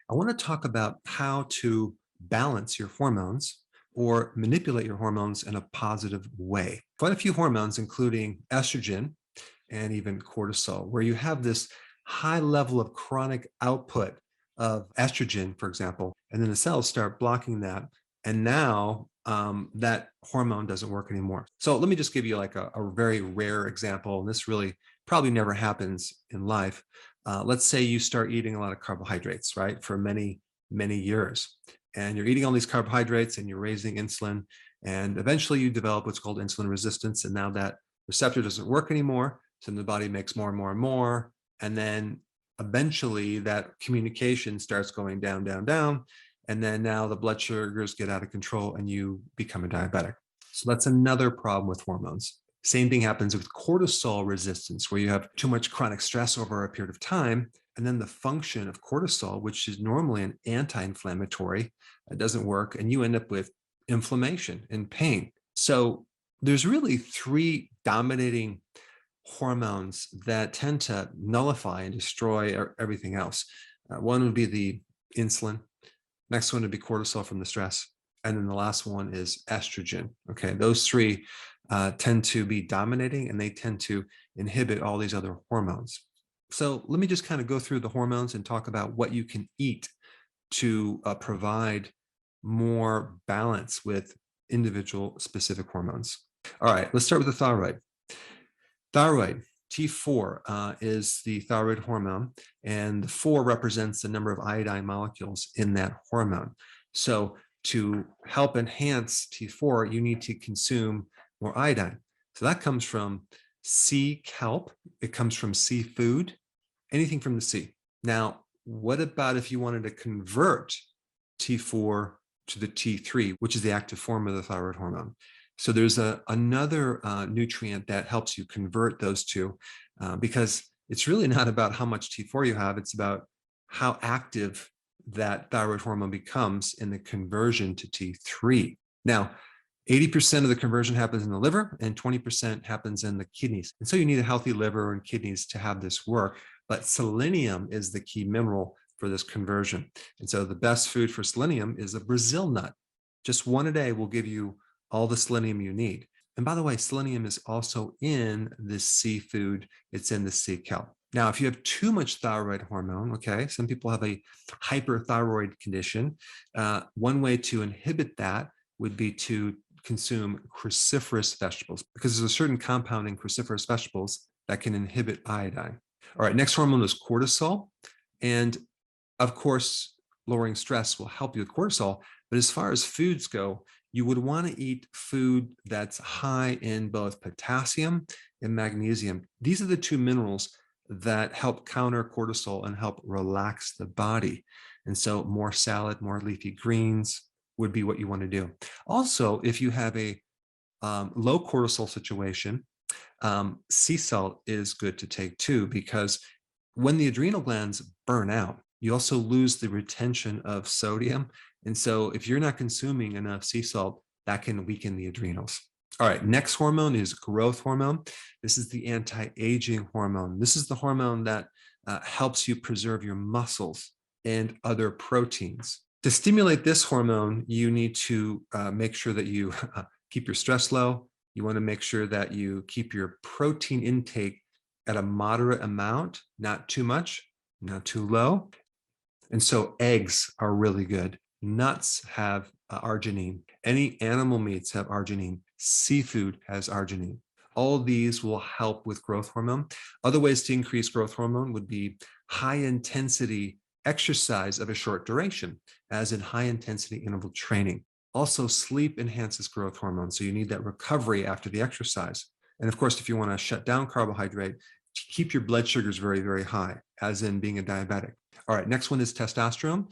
I want to talk about how to balance your hormones or manipulate your hormones in a positive way. Quite a few hormones, including estrogen and even cortisol, where you have this high level of chronic output of estrogen, for example, and then the cells start blocking that. And now that hormone doesn't work anymore. So let me just give you like a very rare example. And this really probably never happens in life. Let's say you start eating a lot of carbohydrates, right, for many, many years. And you're eating all these carbohydrates and you're raising insulin. And eventually you develop what's called insulin resistance. And now that receptor doesn't work anymore. So the body makes more and more and more. And then eventually that communication starts going down, down, down. And then now the blood sugars get out of control and you become a diabetic. So that's another problem with hormones. Same thing happens with cortisol resistance, where you have too much chronic stress over a period of time. And then the function of cortisol, which is normally an anti-inflammatory, doesn't work. And you end up with inflammation and pain. So there's really three dominating hormones that tend to nullify and destroy everything else. One would be the insulin. Next one would be cortisol from the stress. And then the last one is estrogen. Okay, those three tend to be dominating and they tend to inhibit all these other hormones. So let me just kind of go through the hormones and talk about what you can eat to provide more balance with individual specific hormones. All right, let's start with the thyroid. Thyroid, T4 is the thyroid hormone, and the 4 represents the number of iodine molecules in that hormone. So to help enhance T4, you need to consume more iodine. So that comes from sea kelp. It comes from seafood, anything from the sea. Now, what about if you wanted to convert T4 to the T3, which is the active form of the thyroid hormone? So there's another nutrient that helps you convert those two because it's really not about how much T4 you have. It's about how active that thyroid hormone becomes in the conversion to T3. Now, 80% of the conversion happens in the liver and 20% happens in the kidneys. And so you need a healthy liver and kidneys to have this work. But selenium is the key mineral for this conversion. And so the best food for selenium is a Brazil nut. Just one a day will give you all the selenium you need. And by the way, selenium is also in this seafood. It's in the sea kelp. Now, if you have too much thyroid hormone, okay, some people have a hyperthyroid condition. One way to inhibit that would be to consume cruciferous vegetables because there's a certain compound in cruciferous vegetables that can inhibit iodine. All right, next hormone is cortisol. And of course, lowering stress will help you with cortisol. But as far as foods go, you would want to eat food that's high in both potassium and magnesium. These are the two minerals that help counter cortisol and help relax the body. And so more salad, more leafy greens would be what you want to do. Also, if you have a low cortisol situation, sea salt is good to take too, because when the adrenal glands burn out, you also lose the retention of sodium. And so if you're not consuming enough sea salt, that can weaken the adrenals. All right, next hormone is growth hormone. This is the anti-aging hormone. This is the hormone that helps you preserve your muscles and other proteins. To stimulate this hormone, you need to make sure that you keep your stress low. You want to make sure that you keep your protein intake at a moderate amount, not too much, not too low. And so eggs are really good. Nuts have arginine. Any animal meats have arginine. Seafood has arginine. All of these will help with growth hormone. Other ways to increase growth hormone would be high intensity exercise of a short duration, as in high intensity interval training. Also, sleep enhances growth hormone. So you need that recovery after the exercise. And of course, if you want to shut down carbohydrate, keep your blood sugars very, very high, as in being a diabetic. All right, next one is testosterone.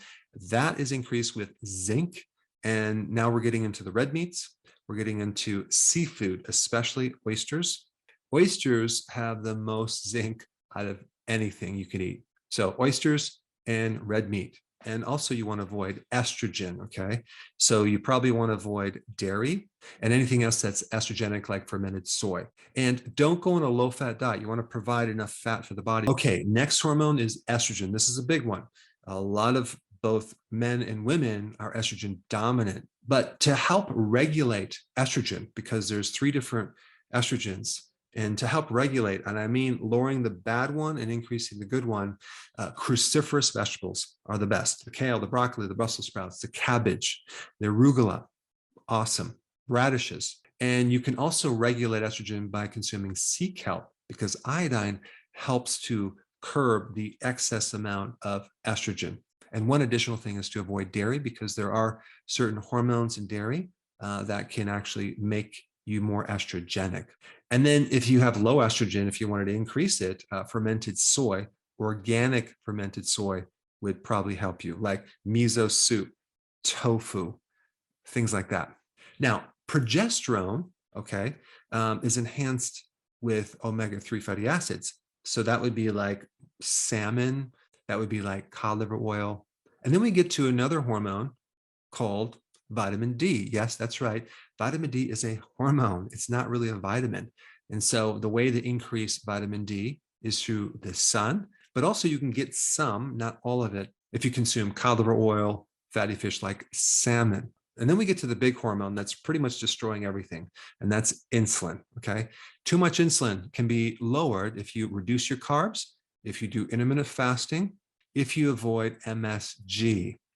That is increased with zinc. And now we're getting into the red meats. We're getting into seafood, especially oysters. Oysters have the most zinc out of anything you can eat. So oysters and red meat. And also you want to avoid estrogen, okay? So you probably want to avoid dairy and anything else that's estrogenic, like fermented soy. And don't go on a low-fat diet. You want to provide enough fat for the body. Okay, next hormone is estrogen. This is a big one. A lot of both men and women are estrogen dominant. But to help regulate estrogen, because there's 3 different estrogens, and to help regulate, and I mean lowering the bad one and increasing the good one, cruciferous vegetables are the best. The kale, the broccoli, the Brussels sprouts, the cabbage, the arugula, awesome. Radishes. And you can also regulate estrogen by consuming sea kelp, because iodine helps to curb the excess amount of estrogen. And one additional thing is to avoid dairy, because there are certain hormones in dairy that can actually make you more estrogenic. And then if you have low estrogen, if you wanted to increase it, fermented soy, organic fermented soy would probably help you, like miso soup, tofu, things like that. Now, progesterone, okay, is enhanced with omega-3 fatty acids. So that would be like salmon, that would be like cod liver oil. And then we get to another hormone called vitamin D. Yes, that's right. Vitamin D is a hormone. It's not really a vitamin. And so the way to increase vitamin D is through the sun, but also you can get some, not all of it, if you consume cod liver oil, fatty fish like salmon. And then we get to the big hormone that's pretty much destroying everything, and that's insulin. Okay. Too much insulin can be lowered if you reduce your carbs, if you do intermittent fasting, if you avoid MSG.